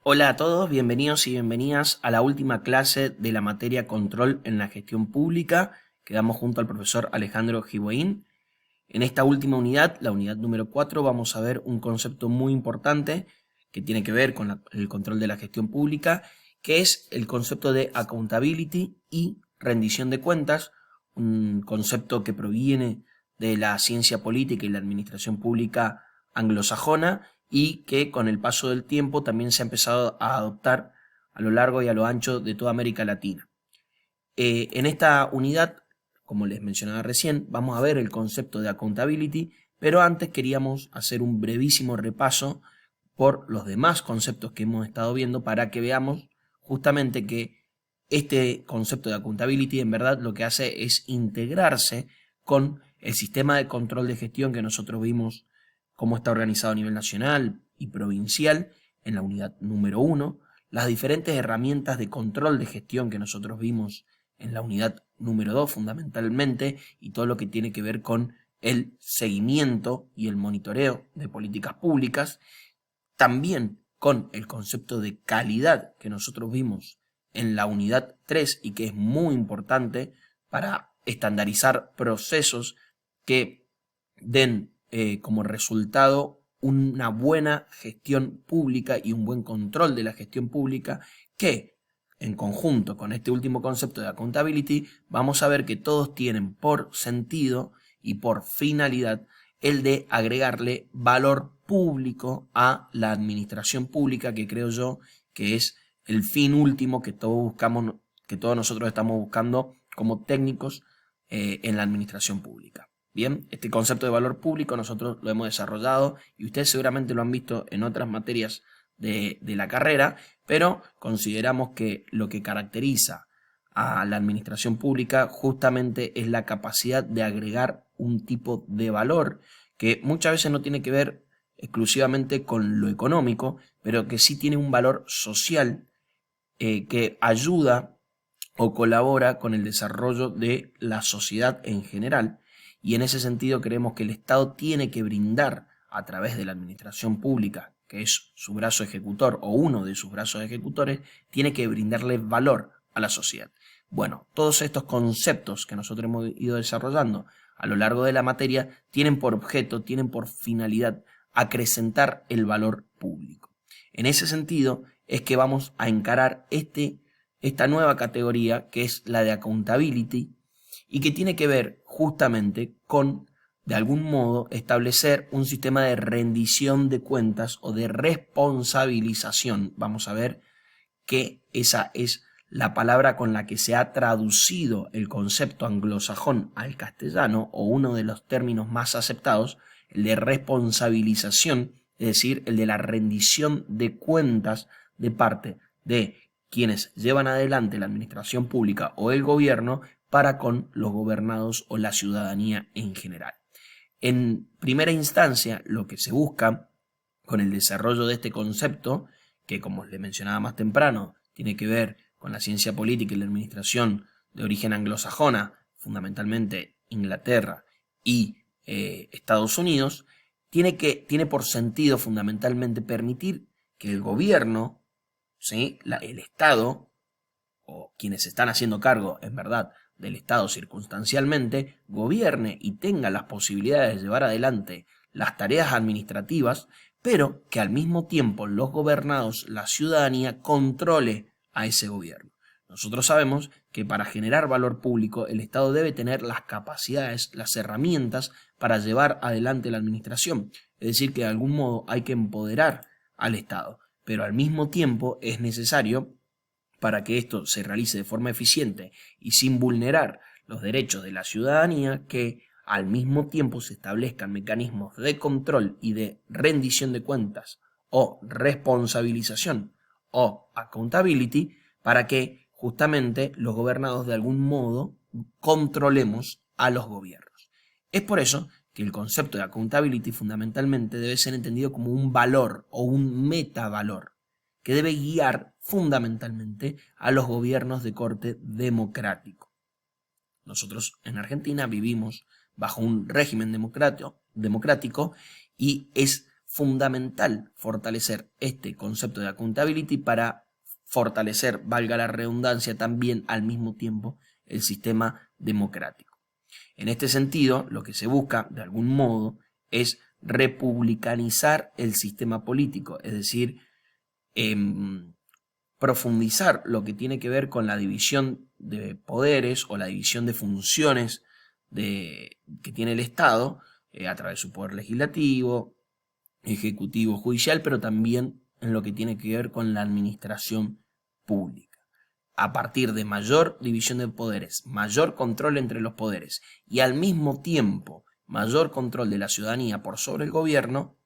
Hola a todos, bienvenidos y bienvenidas a la última clase de la materia Control en la Gestión Pública que damos junto al profesor Alejandro Giboín. En esta última unidad, la unidad número 4, vamos a ver un concepto muy importante que tiene que ver con el control de la gestión pública, que es el concepto de accountability y rendición de cuentas, un concepto que proviene de la ciencia política y la administración pública anglosajona y que con el paso del tiempo también se ha empezado a adoptar a lo largo y a lo ancho de toda América Latina. En esta unidad, como les mencionaba recién, vamos a ver el concepto de accountability, pero antes queríamos hacer un brevísimo repaso por los demás conceptos que hemos estado viendo para que veamos justamente que este concepto de accountability en verdad lo que hace es integrarse con el sistema de control de gestión que nosotros vimos cómo está organizado a nivel nacional y provincial en la unidad número 1, las diferentes herramientas de control de gestión que nosotros vimos en la unidad número 2 fundamentalmente, y todo lo que tiene que ver con el seguimiento y el monitoreo de políticas públicas, también con el concepto de calidad que nosotros vimos en la unidad 3 y que es muy importante para estandarizar procesos que den como resultado una buena gestión pública y un buen control de la gestión pública, que en conjunto con este último concepto de accountability vamos a ver que todos tienen por sentido y por finalidad el de agregarle valor público a la administración pública, que creo yo que es el fin último que todos buscamos, que todos nosotros estamos buscando como técnicos en la administración pública. Bien, este concepto de valor público nosotros lo hemos desarrollado y ustedes seguramente lo han visto en otras materias de la carrera, pero consideramos que lo que caracteriza a la administración pública justamente es la capacidad de agregar un tipo de valor que muchas veces no tiene que ver exclusivamente con lo económico, pero que sí tiene un valor social que ayuda o colabora con el desarrollo de la sociedad en general. Y en ese sentido creemos que el Estado tiene que brindar a través de la administración pública, que es su brazo ejecutor o uno de sus brazos ejecutores, tiene que brindarle valor a la sociedad. Bueno, todos estos conceptos que nosotros hemos ido desarrollando a lo largo de la materia tienen por objeto, tienen por finalidad acrecentar el valor público. En ese sentido es que vamos a encarar esta nueva categoría que es la de accountability y que tiene que ver justamente con, de algún modo, establecer un sistema de rendición de cuentas o de responsabilización. Vamos a ver que esa es la palabra con la que se ha traducido el concepto anglosajón al castellano, o uno de los términos más aceptados, el de responsabilización, es decir, el de la rendición de cuentas de parte de quienes llevan adelante la administración pública o el gobierno para con los gobernados o la ciudadanía en general. En primera instancia, lo que se busca con el desarrollo de este concepto, que como les mencionaba más temprano, tiene que ver con la ciencia política y la administración de origen anglosajona, fundamentalmente Inglaterra y Estados Unidos, tiene por sentido fundamentalmente permitir que el gobierno, ¿sí?, el Estado, o quienes se están haciendo cargo, en verdad, del Estado circunstancialmente, gobierne y tenga las posibilidades de llevar adelante las tareas administrativas, pero que al mismo tiempo los gobernados, la ciudadanía, controle a ese gobierno. Nosotros sabemos que para generar valor público el Estado debe tener las capacidades, las herramientas para llevar adelante la administración. Es decir, que de algún modo hay que empoderar al Estado, pero al mismo tiempo es necesario, para que esto se realice de forma eficiente y sin vulnerar los derechos de la ciudadanía, que al mismo tiempo se establezcan mecanismos de control y de rendición de cuentas o responsabilización o accountability para que justamente los gobernados de algún modo controlemos a los gobiernos. Es por eso que el concepto de accountability fundamentalmente debe ser entendido como un valor o un metavalor que debe guiar fundamentalmente a los gobiernos de corte democrático. Nosotros en Argentina vivimos bajo un régimen democrático y es fundamental fortalecer este concepto de accountability para fortalecer, valga la redundancia, también al mismo tiempo el sistema democrático. En este sentido, lo que se busca, de algún modo, es republicanizar el sistema político, es decir, profundizar lo que tiene que ver con la división de poderes o la división de funciones que tiene el Estado a través de su poder legislativo, ejecutivo, judicial, pero también en lo que tiene que ver con la administración pública. A partir de mayor división de poderes, mayor control entre los poderes y al mismo tiempo mayor control de la ciudadanía por sobre el gobierno,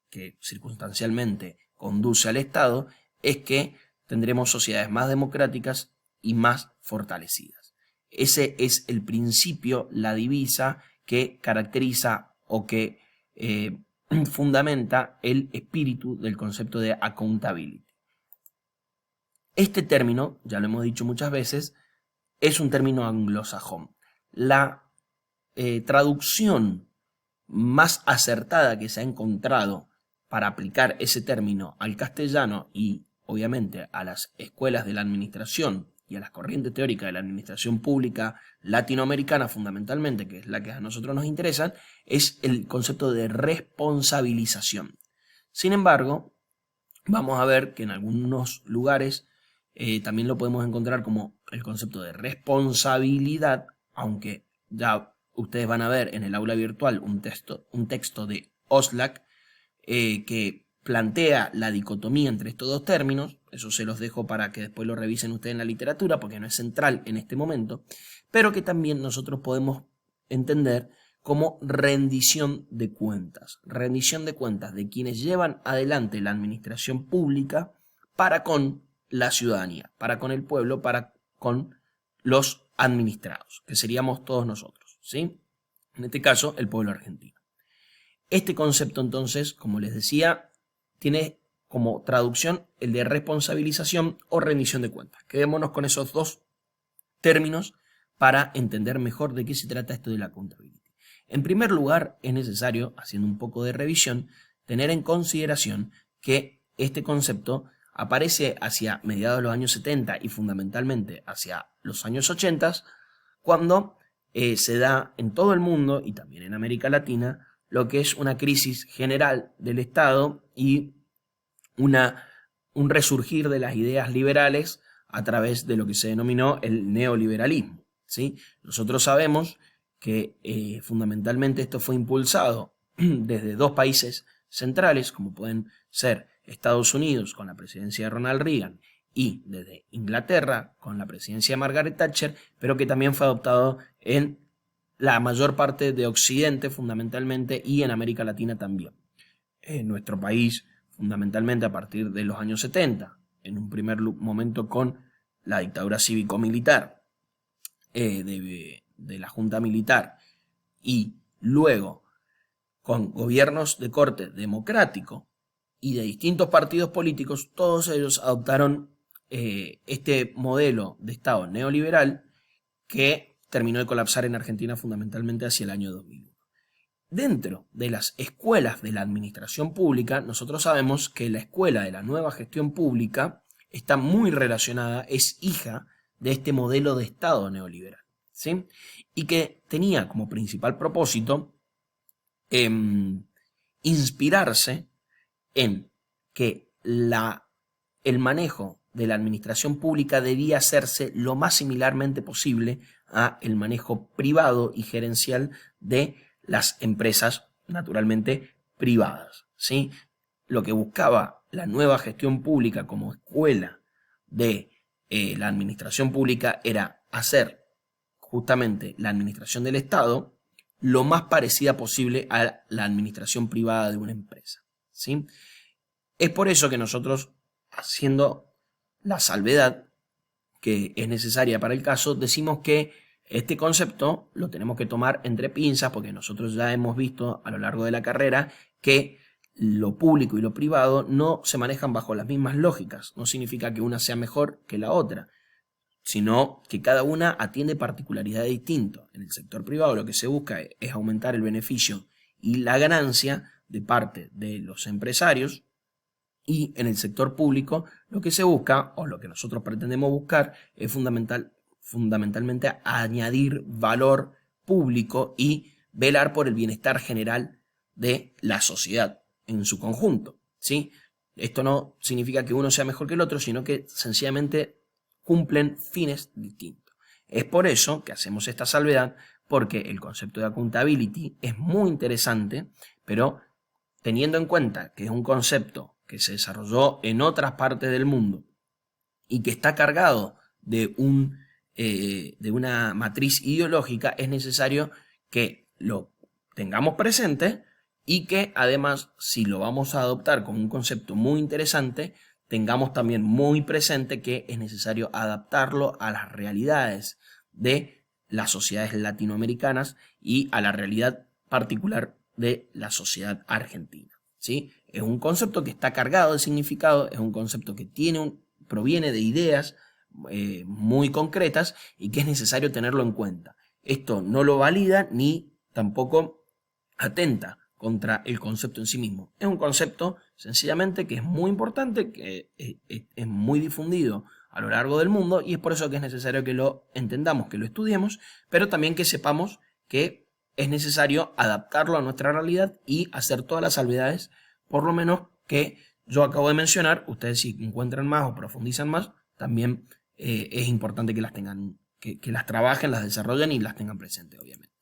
que circunstancialmente conduce al Estado, es que tendremos sociedades más democráticas y más fortalecidas. Ese es el principio, la divisa que caracteriza o que fundamenta el espíritu del concepto de accountability. Este término, ya lo hemos dicho muchas veces, es un término anglosajón. La traducción más acertada que se ha encontrado para aplicar ese término al castellano y obviamente a las escuelas de la administración y a las corrientes teóricas de la administración pública latinoamericana fundamentalmente, que es la que a nosotros nos interesa, es el concepto de responsabilización. Sin embargo, vamos a ver que en algunos lugares también lo podemos encontrar como el concepto de responsabilidad, aunque ya ustedes van a ver en el aula virtual un texto de Oslac que plantea la dicotomía entre estos dos términos. Eso se los dejo para que después lo revisen ustedes en la literatura, porque no es central en este momento, pero que también nosotros podemos entender como rendición de cuentas de quienes llevan adelante la administración pública para con la ciudadanía, para con el pueblo, para con los administrados, que seríamos todos nosotros, ¿sí? En este caso, el pueblo argentino. Este concepto, entonces, como les decía, tiene como traducción el de responsabilización o rendición de cuentas. Quedémonos con esos dos términos para entender mejor de qué se trata esto de la accountability. En primer lugar, es necesario, haciendo un poco de revisión, tener en consideración que este concepto aparece hacia mediados de los años 70 y fundamentalmente hacia los años 80, cuando se da en todo el mundo y también en América Latina lo que es una crisis general del Estado y un resurgir de las ideas liberales a través de lo que se denominó el neoliberalismo, ¿sí? Nosotros sabemos que fundamentalmente esto fue impulsado desde dos países centrales, como pueden ser Estados Unidos con la presidencia de Ronald Reagan y desde Inglaterra con la presidencia de Margaret Thatcher, pero que también fue adoptado en la mayor parte de Occidente fundamentalmente y en América Latina también. En nuestro país fundamentalmente a partir de los años 70, en un primer momento con la dictadura cívico-militar de la Junta Militar y luego con gobiernos de corte democrático y de distintos partidos políticos, todos ellos adoptaron este modelo de Estado neoliberal que terminó de colapsar en Argentina fundamentalmente hacia el año 2001. Dentro de las escuelas de la administración pública, nosotros sabemos que la escuela de la nueva gestión pública está muy relacionada, es hija de este modelo de Estado neoliberal, ¿sí? Y que tenía como principal propósito inspirarse en que el manejo de la administración pública debía hacerse lo más similarmente posible a el manejo privado y gerencial de las empresas naturalmente privadas, ¿sí? Lo que buscaba la nueva gestión pública como escuela de la administración pública era hacer justamente la administración del Estado lo más parecida posible a la administración privada de una empresa, ¿sí? Es por eso que nosotros, haciendo la salvedad que es necesaria para el caso, decimos que este concepto lo tenemos que tomar entre pinzas, porque nosotros ya hemos visto a lo largo de la carrera que lo público y lo privado no se manejan bajo las mismas lógicas. No significa que una sea mejor que la otra, sino que cada una atiende particularidades distintas. En el sector privado lo que se busca es aumentar el beneficio y la ganancia de parte de los empresarios, y en el sector público lo que se busca, o lo que nosotros pretendemos buscar, es fundamentalmente añadir valor público y velar por el bienestar general de la sociedad en su conjunto, ¿sí? Esto no significa que uno sea mejor que el otro, sino que sencillamente cumplen fines distintos. Es por eso que hacemos esta salvedad, porque el concepto de accountability es muy interesante, pero teniendo en cuenta que es un concepto que se desarrolló en otras partes del mundo y que está cargado de una matriz ideológica, es necesario que lo tengamos presente y que además, si lo vamos a adoptar como un concepto muy interesante, tengamos también muy presente que es necesario adaptarlo a las realidades de las sociedades latinoamericanas y a la realidad particular de la sociedad argentina, ¿sí? Es un concepto que está cargado de significado, es un concepto que proviene de ideas muy concretas y que es necesario tenerlo en cuenta. Esto no lo valida ni tampoco atenta contra el concepto en sí mismo. Es un concepto sencillamente que es muy importante, que es muy difundido a lo largo del mundo y es por eso que es necesario que lo entendamos, que lo estudiemos, pero también que sepamos que es necesario adaptarlo a nuestra realidad y hacer todas las salvedades, por lo menos que yo acabo de mencionar. Ustedes, si encuentran más o profundizan más, también es importante que las tengan, que las trabajen, las desarrollen y las tengan presentes, obviamente.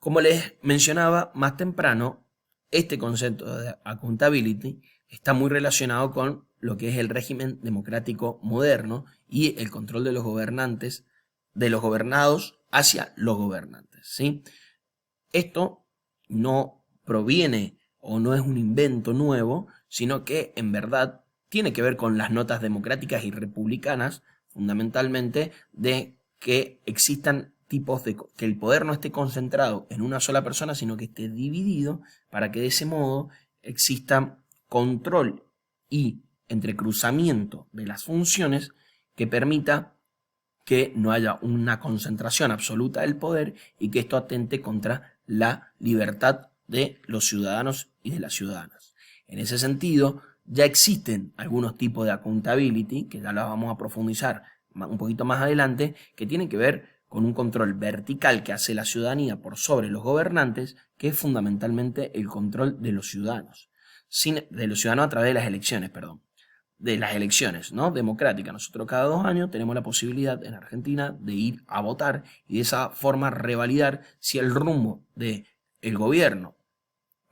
Como les mencionaba más temprano, este concepto de accountability está muy relacionado con lo que es el régimen democrático moderno y el control de los gobernantes, de los gobernados hacia los gobernantes, ¿sí? Esto no proviene o no es un invento nuevo, sino que en verdad tiene que ver con las notas democráticas y republicanas, fundamentalmente, de que existan tipos de que el poder no esté concentrado en una sola persona, sino que esté dividido para que de ese modo exista control y entrecruzamiento de las funciones que permita que no haya una concentración absoluta del poder y que esto atente contra la libertad de los ciudadanos y de las ciudadanas. En ese sentido, ya existen algunos tipos de accountability, que ya las vamos a profundizar un poquito más adelante, que tienen que ver con un control vertical que hace la ciudadanía por sobre los gobernantes, que es fundamentalmente el control de los ciudadanos. De los ciudadanos a través de las elecciones, de las elecciones, ¿no? Democráticas. Nosotros cada 2 años tenemos la posibilidad en Argentina de ir a votar y de esa forma revalidar si el rumbo del gobierno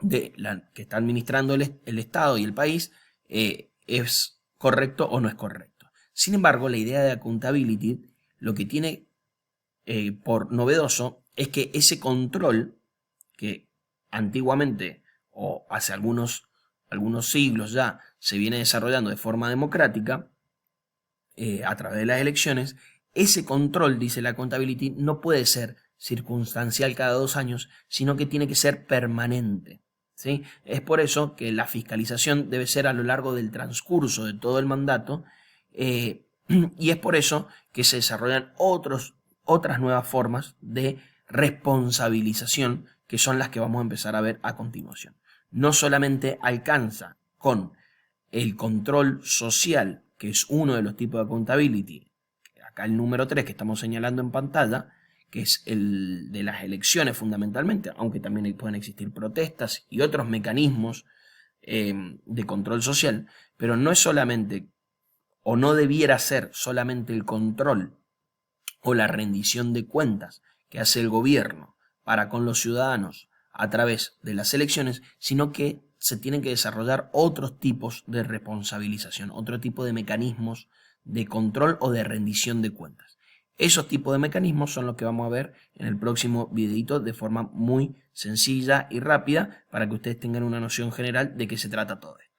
que está administrando el Estado y el país es correcto o no es correcto. Sin embargo, la idea de accountability lo que tiene por novedoso es que ese control que antiguamente o hace algunos siglos ya se viene desarrollando de forma democrática a través de las elecciones, ese control, dice la accountability, no puede ser circunstancial cada 2 años, sino que tiene que ser permanente, ¿sí? Es por eso que la fiscalización debe ser a lo largo del transcurso de todo el mandato y es por eso que se desarrollan otras nuevas formas de responsabilización, que son las que vamos a empezar a ver a continuación. No solamente alcanza con el control social, que es uno de los tipos de accountability, acá el número 3 que estamos señalando en pantalla, que es el de las elecciones fundamentalmente, aunque también pueden existir protestas y otros mecanismos de control social, pero no es solamente, o no debiera ser solamente el control o la rendición de cuentas que hace el gobierno para con los ciudadanos a través de las elecciones, sino que se tienen que desarrollar otros tipos de responsabilización, otro tipo de mecanismos de control o de rendición de cuentas. Esos tipos de mecanismos son los que vamos a ver en el próximo videito de forma muy sencilla y rápida para que ustedes tengan una noción general de qué se trata todo esto.